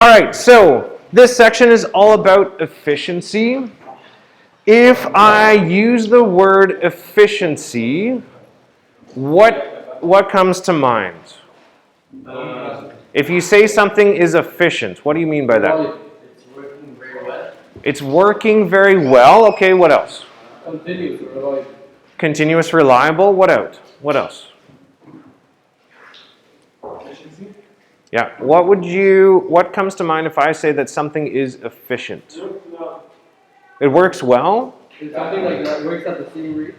All right, so this section is all about efficiency. If I use the word efficiency, what comes to mind? If you say something is efficient, what do you mean by that? It's working very well. It's working very well. Okay, what else? Continuous, reliable. Continuous, reliable. What out? What else? Efficiency. Yeah. What comes to mind if I say that something is efficient? It works well. It's something like that works at the same rate.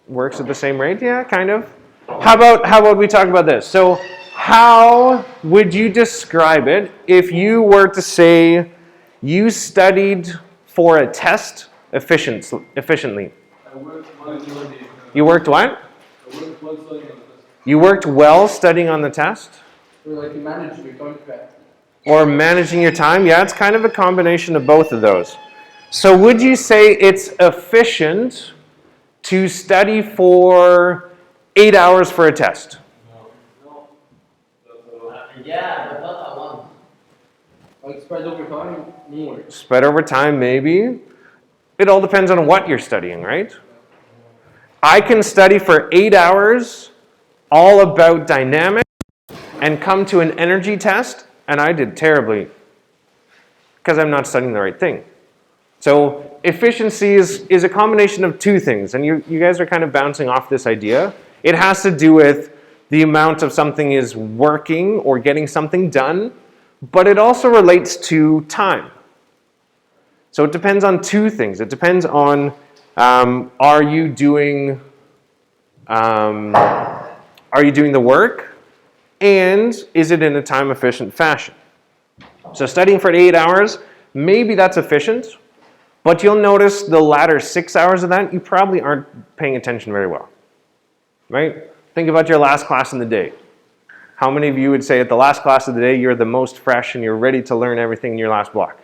Works at the same rate? Yeah, kind of. How about we talk about this? So, how would you describe it if you were to say you studied for a test efficiently? You worked what? You worked well studying on the test? Or like you manage your time correct. Or managing your time? Yeah, it's kind of a combination of both of those. So would you say it's efficient to study for 8 hours for a test? No. Yeah, but not at once. Like spread over time, more. Spread over time, maybe. It all depends on what you're studying, right? I can study for 8 hours all about dynamics and come to an energy test, and I did terribly because I'm not studying the right thing. So efficiency is a combination of two things, and you guys are kind of bouncing off this idea. It has to do with the amount of something is working or getting something done, but it also relates to time. So it depends on two things. It depends on are you doing the work, and is it in a time efficient fashion? So studying for 8 hours, maybe that's efficient. But you'll notice the latter 6 hours of that, you probably aren't paying attention very well, right? Think about your last class in the day. How many of you would say at the last class of the day, you're the most fresh and you're ready to learn everything in your last block?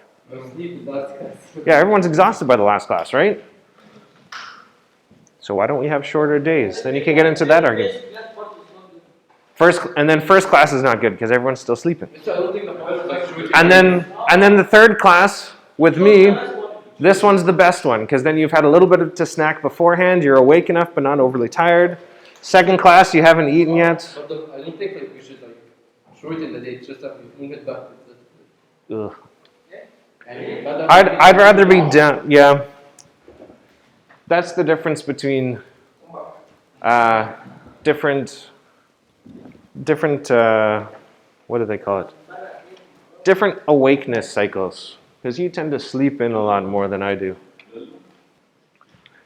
Yeah, everyone's exhausted by the last class, right? So why don't we have shorter days? Then you can get into that argument. First class is not good because everyone's still sleeping. And then the third class with me, this one's the best one because then you've had a little bit to snack beforehand. You're awake enough but not overly tired. Second class, you haven't eaten yet. I don't think we should shorten the day. Just that we move it back. Ugh. I'd rather be done. Yeah. That's the difference between different. What do they call it? Different awakeness cycles. Because you tend to sleep in a lot more than I do.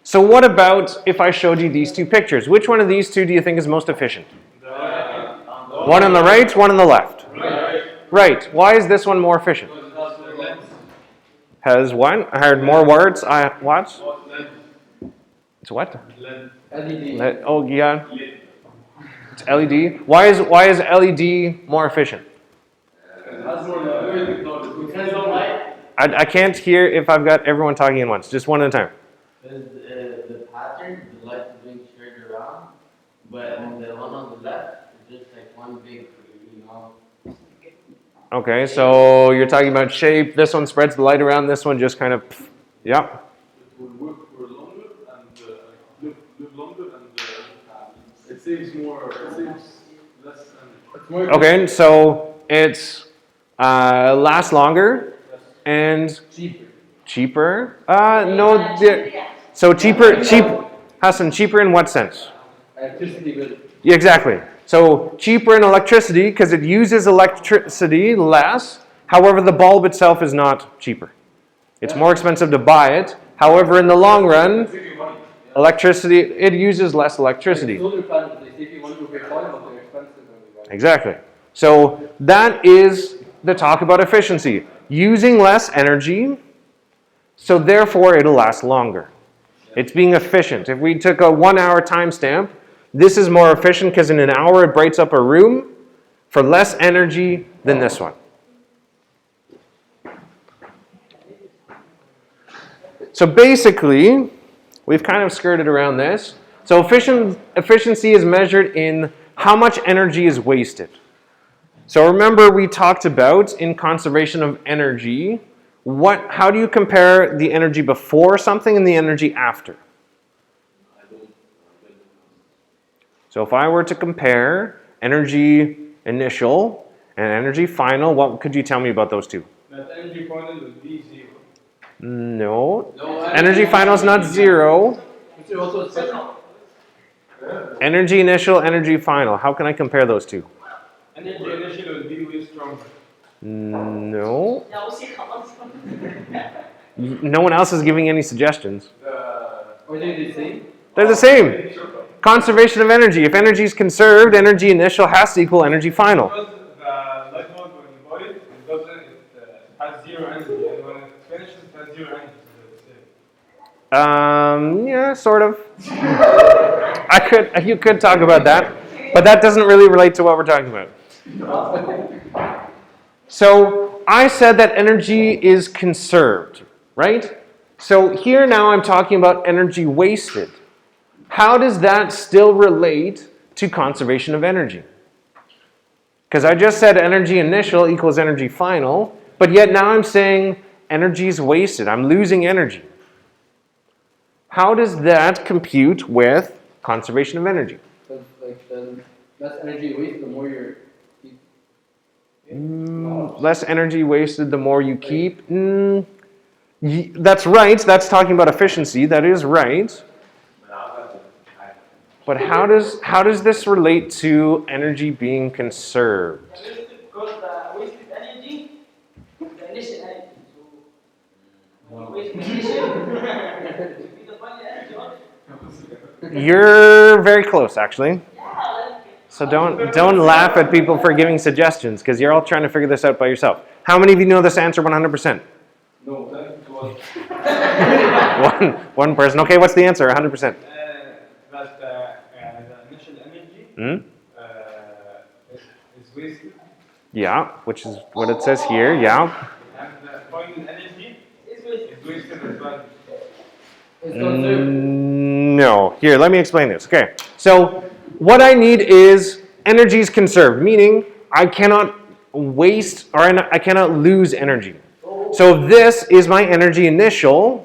So what about if I showed you these two pictures? Which one of these two do you think is most efficient? One on the right, one on the left. Right. Why is this one more efficient? Has what? I heard more words. What? It's what? LED. Oh yeah. It's LED. Why is LED more efficient? I can't hear if I've got everyone talking at once. Just one at a time. The pattern, the light is being shared around, but on the one on the left, it's just like one big, Okay, so you're talking about shape. This one spreads the light around. This one just kind of, yeah. It will work for longer and live longer and it saves less energy. Okay, so it's lasts longer and cheaper. So cheaper. Hassan, cheaper in what sense? Electricity. Yeah, exactly. So cheaper in electricity because it uses electricity less. However, the bulb itself is not cheaper. It's more expensive to buy it. However, in the long run, electricity, it uses less electricity. Exactly. So that is the talk about efficiency. Using less energy, so therefore it'll last longer. It's being efficient. If we took a 1 hour timestamp, this is more efficient because in an hour it brights up a room for less energy than this one. So basically, we've kind of skirted around this. So efficiency is measured in how much energy is wasted. So remember we talked about in conservation of energy, how do you compare the energy before something and the energy after? So if I were to compare energy initial and energy final, what could you tell me about those two? That energy final will be 0. No. Energy final is not 0. Energy initial, energy final. How can I compare those two? Energy initial will be way stronger. No. No one else is giving any suggestions. Are they the same? They're the same. Conservation of energy. If energy is conserved, energy initial has to equal energy final. Because the light bulb, when you buy it, it has 0 energy, and when it finishes, it has 0 energy. Yeah, sort of. You could talk about that, but that doesn't really relate to what we're talking about. So I said that energy is conserved, right? So here now I'm talking about energy wasted. How does that still relate to conservation of energy? Because I just said energy initial equals energy final, but yet now I'm saying energy is wasted. I'm losing energy. How does that compute with conservation of energy? The less energy wasted, the more you're Less energy wasted, the more you keep. That's right. That's talking about efficiency. That is right. But how does this relate to energy being conserved? Because the wasted energy, the initial energy. So wasted initial, be the final energy, right? You're very close, actually. So don't laugh at people for giving suggestions, because you're all trying to figure this out by yourself. How many of you know this answer 100%? No, that was. One person. Okay, what's the answer? 100%. That the initial energy is wasted. Yeah, which is what it says here. Yeah. And the final energy is wasted as well. No. Here, let me explain this. Okay. So what I need is energy is conserved, meaning I cannot waste or I cannot lose energy. So this is my energy initial.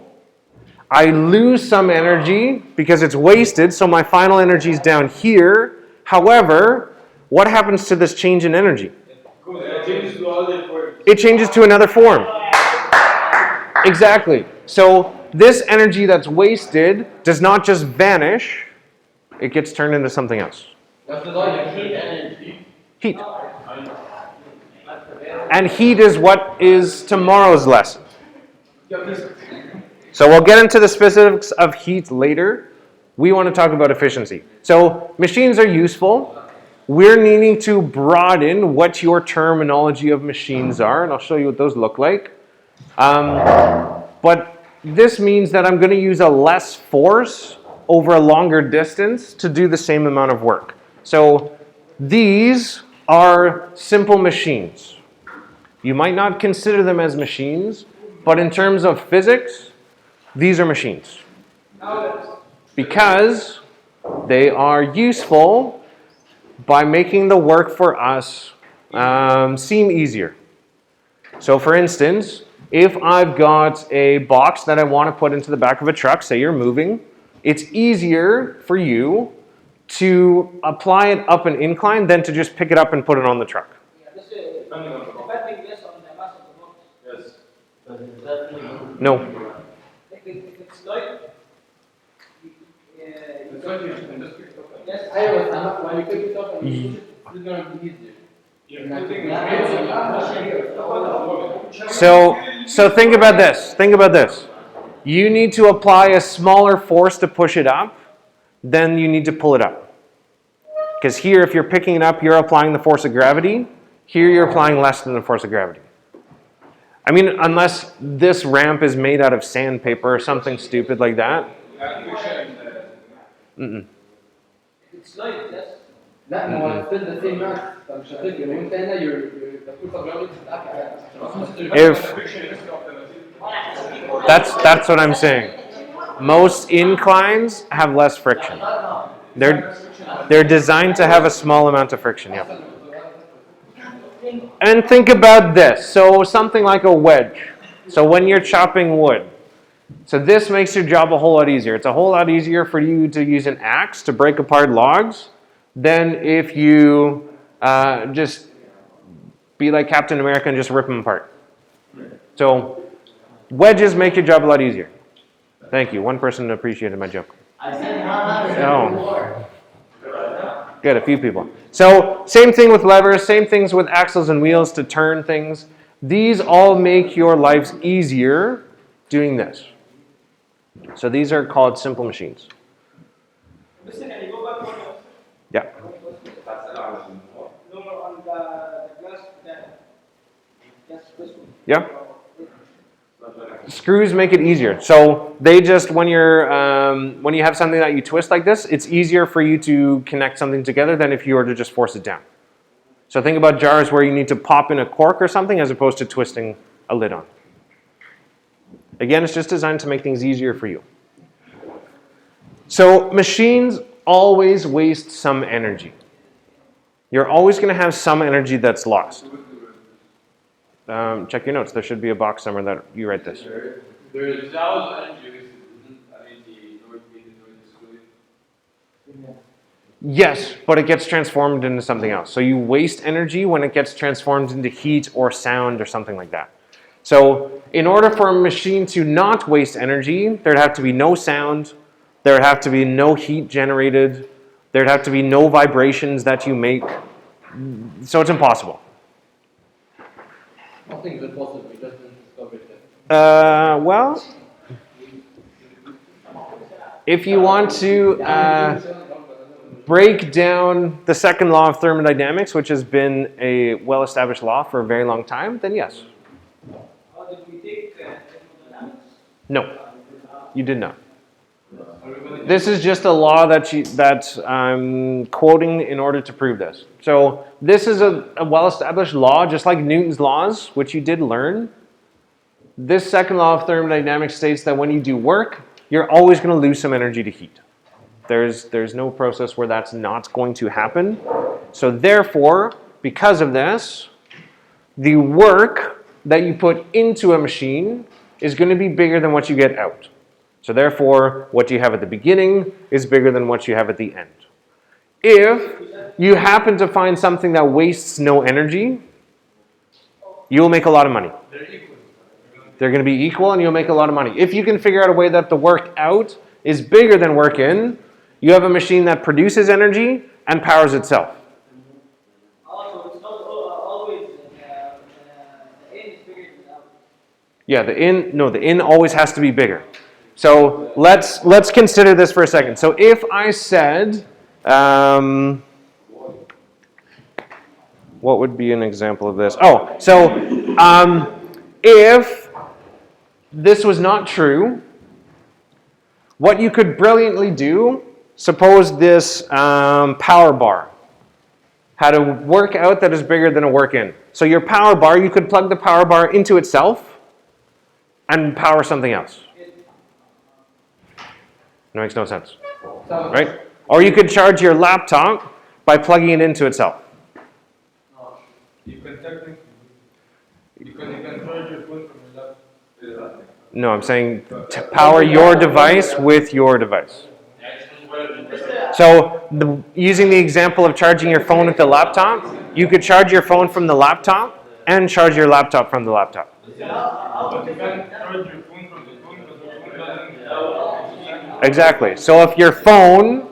I lose some energy because it's wasted, so my final energy is down here. However, what happens to this change in energy? It changes to other forms. It changes to another form. Exactly. So this energy that's wasted does not just vanish, it gets turned into something else. That's the heat energy. Heat. And heat is what is tomorrow's lesson. So we'll get into the specifics of heat later. We want to talk about efficiency. So machines are useful. We're needing to broaden what your terminology of machines are, and I'll show you what those look like. But this means that I'm going to use a less force over a longer distance to do the same amount of work. So these are simple machines. You might not consider them as machines, but in terms of physics, these are machines. Because they are useful by making the work for us seem easier. So for instance, if I've got a box that I want to put into the back of a truck, say you're moving, it's easier for you to apply it up an incline than to just pick it up and put it on the truck. Yeah, this is depending less on the mass of the box. Yes. But it's definitely. No. If it's light, It's like you can just pick it up. yes, أيوة when you pick it up and you push it, it's gonna be easier. You're putting it. So think about this. Think about this. You need to apply a smaller force to push it up than you need to pull it up. Because here, if you're picking it up, you're applying the force of gravity. Here, you're applying less than the force of gravity. I mean, unless this ramp is made out of sandpaper or something stupid like that. if it's light, yes. لا ما هو still the same mass فمش هتفرق وانت هنا the force of gravity بتاعك That's what I'm saying. Most inclines have less friction. They're designed to have a small amount of friction. Yeah. And think about this. So something like a wedge. So when you're chopping wood. So this makes your job a whole lot easier. It's a whole lot easier for you to use an axe to break apart logs than if you just be like Captain America and just rip them apart. So wedges make your job a lot easier. Thank you. One person appreciated my joke. I said not Oh. before. Good, a few people. So same thing with levers, same things with axles and wheels to turn things. These all make your lives easier doing this. So these are called simple machines. Listen, can you go back one more? Yeah. No more on the glass, that's this one. Yeah. Screws make it easier. So they just, when you have something that you twist like this, it's easier for you to connect something together than if you were to just force it down. So think about jars where you need to pop in a cork or something as opposed to twisting a lid on. Again, it's just designed to make things easier for you. So machines always waste some energy. You're always going to have some energy that's lost. Check your notes. There should be a box somewhere that you write this. Yes, but it gets transformed into something else. So you waste energy when it gets transformed into heat or sound or something like that. So in order for a machine to not waste energy, there'd have to be no sound, there'd have to be no heat generated, there'd have to be no vibrations that you make. So it's impossible. Nothing's impossible, we just didn't discover it yet. Well, if you want to break down the second law of thermodynamics, which has been a well-established law for a very long time, then yes. Did we take thermodynamics? No, you did not. This is just a law that I'm quoting in order to prove this. So this is a well-established law, just like Newton's laws, which you did learn. This second law of thermodynamics states that when you do work, you're always going to lose some energy to heat. There's no process where that's not going to happen. So therefore, because of this, the work that you put into a machine is going to be bigger than what you get out. So therefore, what you have at the beginning is bigger than what you have at the end. If you happen to find something that wastes no energy, you'll make a lot of money. They're going to be equal and you'll make a lot of money. If you can figure out a way that the work out is bigger than work in, you have a machine that produces energy and powers itself. Also, it's not always the in is bigger than the out. Yeah, the in always has to be bigger. So let's consider this for a second. So if I said, what would be an example of this? Oh, so if this was not true, what you could brilliantly do, suppose this power bar had a work out that is bigger than a work in. So your power bar, you could plug the power bar into itself and power something else. It makes no sense, right? Or you could charge your laptop by plugging it into itself. You can technically, you can charge your phone from your laptop. No, I'm saying to power your device with your device. So using the example of charging your phone with the laptop, you could charge your phone from the laptop and charge your laptop from the laptop. But you can charge your phone from the phone because the phone doesn't. Exactly. So if your phone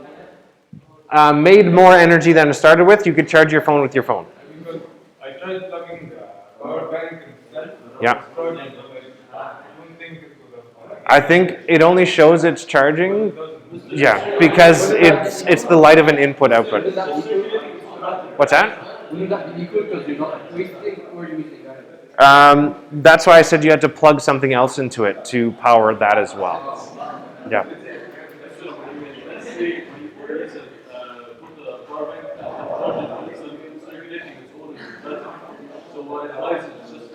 made more energy than it started with, you could charge your phone with your phone. Because I tried plugging the power bank itself. Yeah. Charging, but I don't think it would have. I think it only shows it's charging. Yeah, because it's the light of an input-output. Wouldn't that be equal? What's that? Wouldn't that be equal because you're not wasting or using energy? That's why I said you had to plug something else into it to power that as well. Yeah. Let's say for instance, put the power bank and charge it, it's circulating its own battery. So what it lies is just,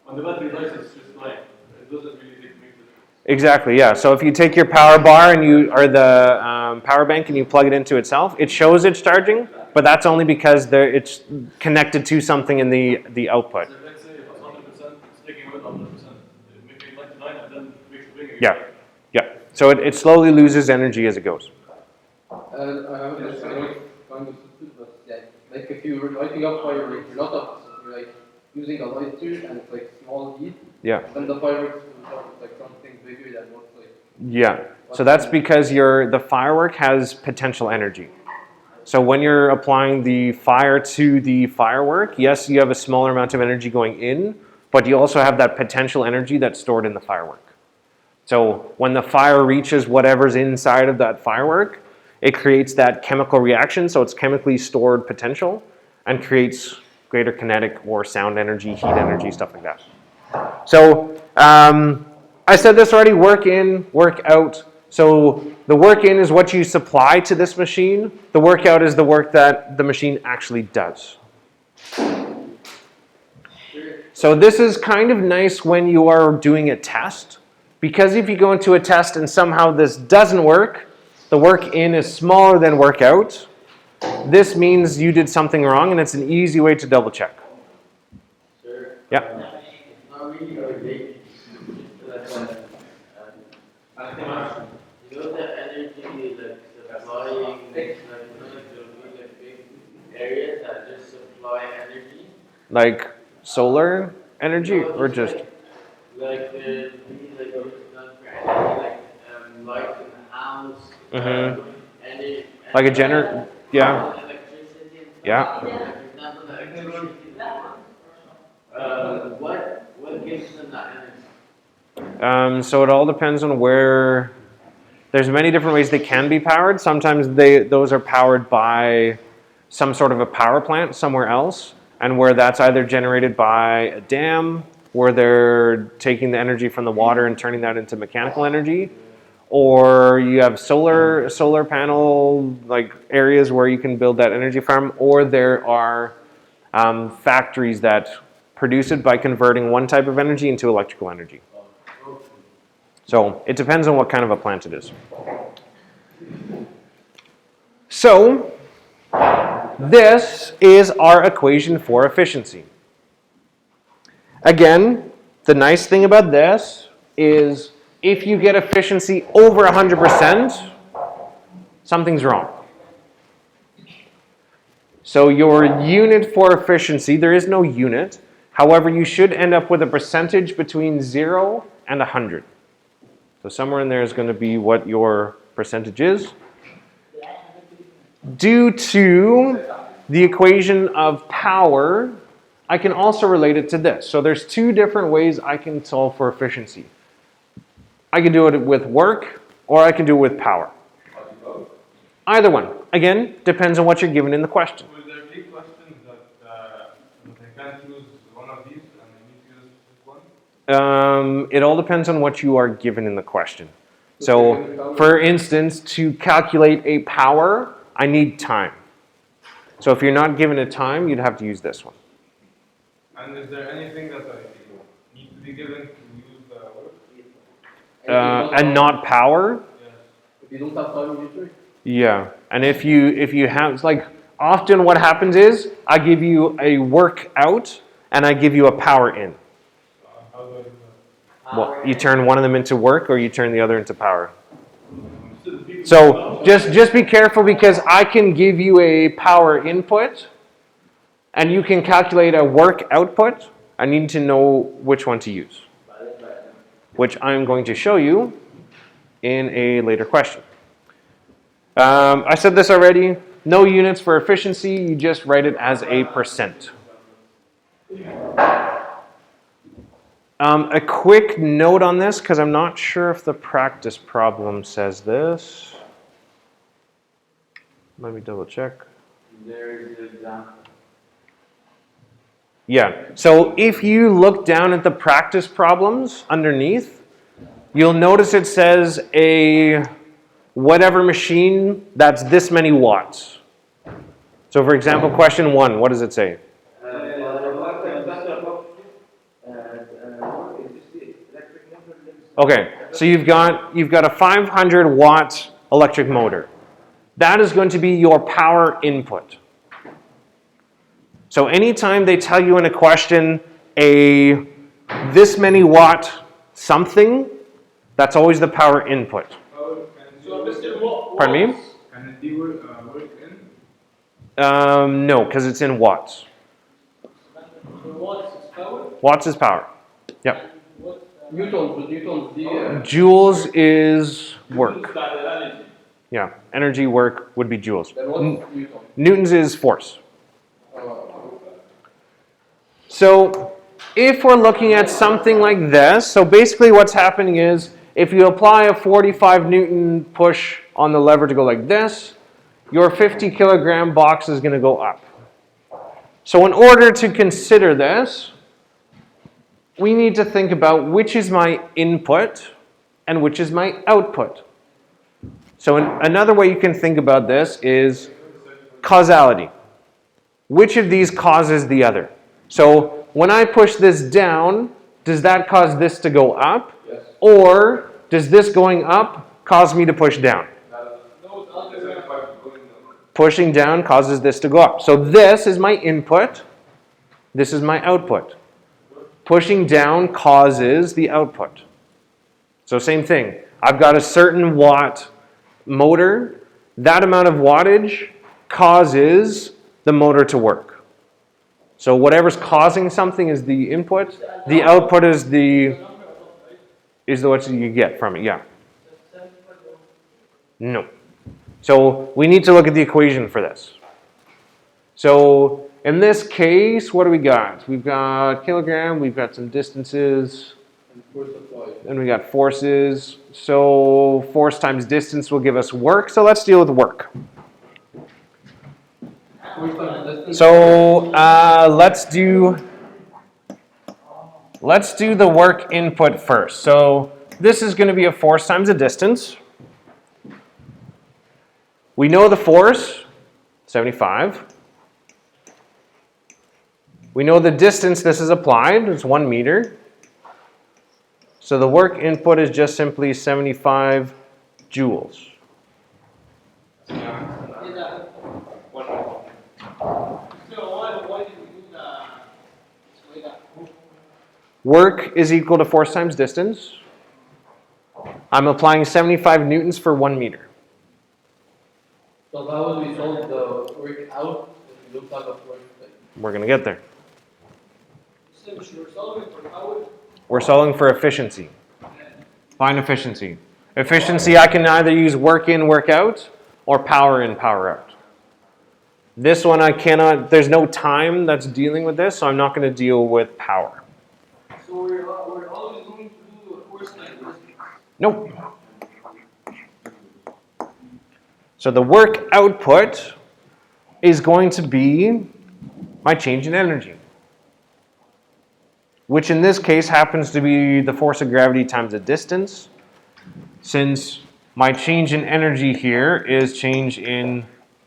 on the battery lies it's just light. It doesn't really make the difference. Exactly, yeah. So if you take your power bar and you, or the power bank and you plug it into itself, it shows it's charging, but that's only because it's connected to something in the output. So let's say if it's 100%, it's taking away 100%. It makes it 99 and then makes it bigger. Yeah, yeah. So it slowly loses energy as it goes. I have this kind of stupid, but yeah, like if you're lighting up fireworks, you're like using a lighter and it's like small heat, Yeah. then the fireworks will start with like something bigger than what's like. Yeah. So that's because the firework has potential energy. So when you're applying the fire to the firework, yes, you have a smaller amount of energy going in, but you also have that potential energy that's stored in the firework. So when the fire reaches whatever's inside of that firework, it creates that chemical reaction, so it's chemically stored potential, and creates greater kinetic or sound energy, heat energy, stuff like that. So I said this already, work in, work out. So the work in is what you supply to this machine. The work out is the work that the machine actually does. So this is kind of nice when you are doing a test, because if you go into a test and somehow this doesn't work, the work in is smaller than work out. This means you did something wrong, and it's an easy way to double check. Sure. Yeah. It's not really related to you know the energy like supplying like there will be like big areas that just supply energy. Like solar energy, or just Like the like done for energy, like light in the house. Energy, like a generator? Yeah. Electricity and stuff. Yeah. For example, the electricity. What gives them that energy? So it all depends on where. There's many different ways they can be powered. Sometimes those are powered by some sort of a power plant somewhere else, and where that's either generated by a dam, where they're taking the energy from the water and turning that into mechanical energy, or you have solar panel like areas where you can build that energy from, or there are factories that produce it by converting one type of energy into electrical energy. So it depends on what kind of a plant it is. So this is our equation for efficiency. Again, the nice thing about this is if you get efficiency over 100%, something's wrong. So your unit for efficiency, there is no unit. However, you should end up with a percentage between 0 and 100. So somewhere in there is going to be what your percentage is. Due to the equation of power, I can also relate it to this. So there's two different ways I can solve for efficiency. I can do it with work, or I can do it with power. Either one. Again, depends on what you're given in the question. Will there be questions that I can't choose one of these and I need to use this one? It all depends on what you are given in the question. So, for instance, to calculate a power, I need time. So if you're not given a time, you'd have to use this one. And is there anything that I need to be given to use the work? And not power? Yes. If you don't have time, you use it. Yeah. And if you have, it's like, often what happens is, I give you a work out, and I give you a power in. How do I do that? Well, you turn one of them into work, or you turn the other into power. So just be careful, because I can give you a power input, and you can calculate a work output. I need to know which one to use, which I'm going to show you in a later question. I said this already. No units for efficiency. You just write it as a percent. A quick note on this, because I'm not sure if the practice problem says this. Let me double check. There is the example. Yeah, so if you look down at the practice problems underneath, you'll notice it says a whatever machine that's this many watts. So for example, question 1, what does it say? Okay, so you've got a 500 watt electric motor. That is going to be your power input. So anytime they tell you in a question a this many watt something, that's always the power input. So, Mr. What? Pardon me? Can it be work in? No, because it's in watts. Watts is power. Watts is power. Yep. Newtons, the Joules is work. Newton's got the energy. Yeah, energy work would be joules. then what's Newton? Newtons is force. Uh, So if we're looking at something like this, so basically what's happening is if you apply a 45 Newton push on the lever to go like this, your 50 kilogram box is going to go up. So in order to consider this, we need to think about which is my input and which is my output. So another way you can think about this is causality. Which of these causes the other? So when I push this down, does that cause this to go up? yes. Or does this going up cause me to push down? Pushing down causes this to go up. So this is my input. This is my output. Pushing down causes the output. So same thing. I've got a certain watt motor. That amount of wattage causes the motor to work. So whatever's causing something is the input. The output is what you get from it. Yeah. No. So we need to look at the equation for this. So in this case, what do we got? We've got kilogram, we've got some distances, And force applied. and we got forces. So force times distance will give us work. So let's deal with work. Force times distance. So let's do the work input first. So this is going to be a force times a distance. We know the force, 75. We know the distance this is applied, it's 1 meter. So the work input is just simply 75 joules. Why did we do this way down? Work is equal to force times distance. I'm applying 75 newtons for 1 meter. So how would we solve the work out if we look at the force thing? We're going to get there. So we're solving for power. We're solving for efficiency. Find efficiency. Efficiency, I can either use work in, work out, or power in, power out. This one I cannot, there's no time that's dealing with this, so I'm not going to deal with power. So we're always going to do a force like this. Nope. So the work output is going to be my change in energy, which in this case happens to be the force of gravity times the distance, since my change in energy here is change in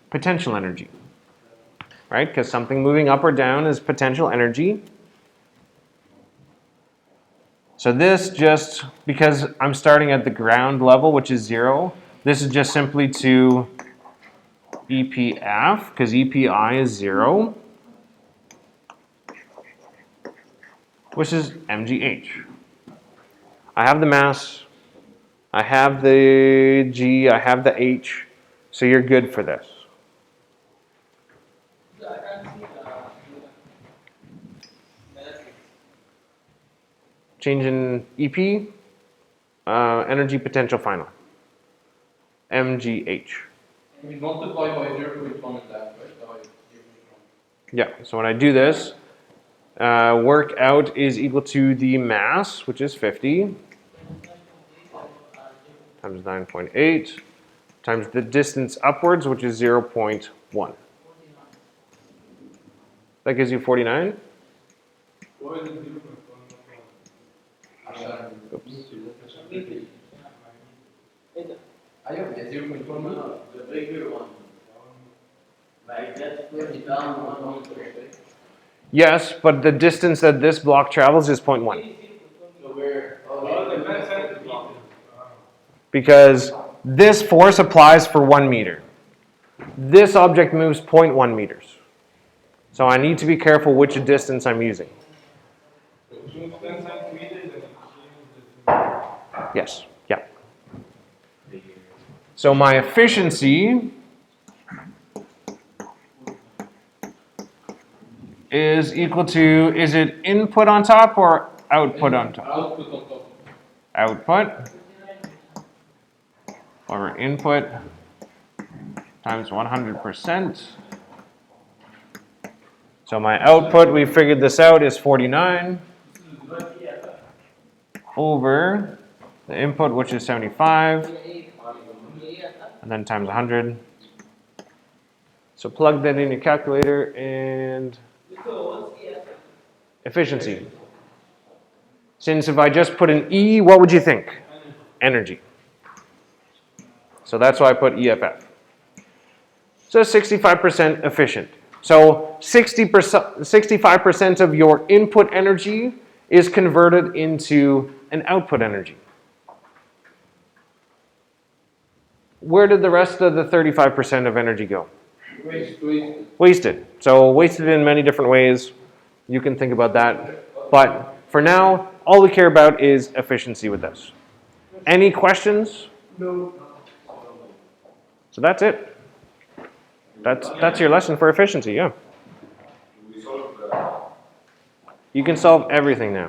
potential energy, right? Because something moving up or down is potential energy. So this just, because I'm starting at the ground level, which is 0, this is just simply to EPF, because EPI is 0, which is mgh. I have the mass, I have the g, I have the h, so you're good for this. I can't see the Change in EP, energy potential final, mgh. We multiply by 0.1 of that, right? By 0.1. Yeah, so when I do this, work out is equal to the mass, which is 50, times 9.8, times the distance upwards, which is 0.1. That gives you 49. Why is it 0.1? I have 0.1. The bigger one. Like that's 40 down one. Yes, but the distance that this block travels is 0.1. So we're Because this force applies for 1 meter. This object moves 0.1 meters. So I need to be careful which distance I'm using. It moves 10 centimeters and it changes Yes, yeah. So my efficiency is equal to, is it input on top or output on top? Output on top. Output over input times 100%. So my output, we figured this out, is 49 over the input, which is 75, and then times 100. So plug that in your calculator and efficiency. Since if I just put an E, what would you think? Energy. So that's why I put EFF. So 65% efficient. So 65% of your input energy is converted into an output energy. Where did the rest of the 35% of energy go? Wasted. So wasted in many different ways. You can think about that. But for now, all we care about is efficiency with this. Any questions? No. So that's it. That's your lesson for efficiency, yeah. We solve the You can solve everything now.